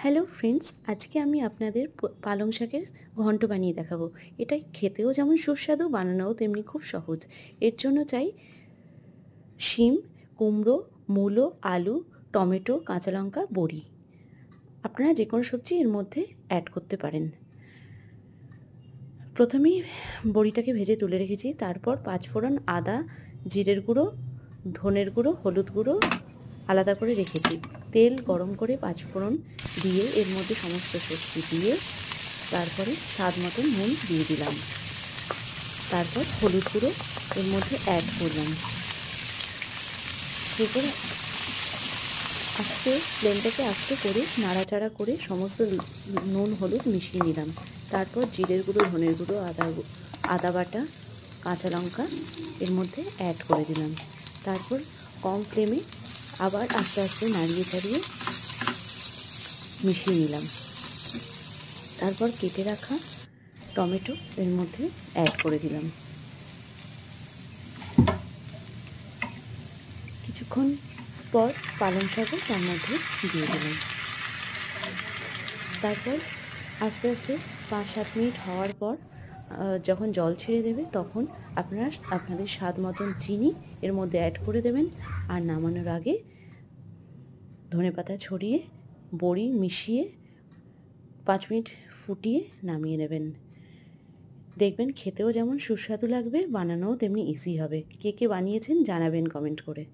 Hello friends, আজকে আমি আপনাদের পালং শাকের ঘন্ট বানিয়ে দেখাবো। এটা খেতেও যেমন সুস্বাদু, বানানোও তেমনি খুব সহজ। এর জন্য চাই শিম, কুমড়ো, মূলো, আলু, টমেটো, কাঁচা লঙ্কা, বড়ি। আপনারা যে কোনো সবজি এর মধ্যে অ্যাড করতে পারেন। প্রথমেই বড়িটাকে ভেজে তুলে রেখেছি, তারপর পাঁচফোড়ন, আদা, জিরের গুঁড়ো, ধনের গুঁড়ো, হলুদ গুঁড়ো আলাদা করে রেখেছি। তেল গরম করে পাঁচফোড়ন দিয়ে এর মধ্যে সমস্ত সবজি দিয়ে তারপরে স্বাদ মতন নুন দিয়ে দিলাম। তারপর হলুদ গুঁড়ো এর মধ্যে অ্যাড করলাম। এরপরে ফ্লেমটাকে আস্তে করে নাড়াচাড়া করে সমস্ত নুন হলুদ মিশিয়ে নিলাম। তারপর জিরের গুঁড়ো, ধনের গুঁড়ো, আদা বাটা, কাঁচা লঙ্কা এর মধ্যে অ্যাড করে দিলাম। তারপর কম ফ্লেমে আবার আস্তে আস্তে নাড়িয়ে চাড়িয়ে মিশিয়ে নিলাম। তারপর কেটে রাখা টমেটো এর মধ্যে অ্যাড করে দিলাম। কিছুক্ষণ পর পালং শাকও তার মধ্যে দিয়ে দিলাম। তারপর আস্তে আস্তে 5-7 মিনিট হওয়ার পর যখন জল ছেড়ে দেবে তখন আপনারা আপনাদের স্বাদ মতন চিনি এর মধ্যে অ্যাড করে দেবেন। আর নামানোর আগে ধনেপাতা ছড়িয়ে বড়ি মিশিয়ে 5 মিনিট ফুটিয়ে নামিয়ে নেবেন। দেখবেন খেতেও যেমন সুস্বাদু লাগবে, বানানোও তেমনি ইজি হবে। কে কে বানিয়েছেন জানাবেন কমেন্ট করে।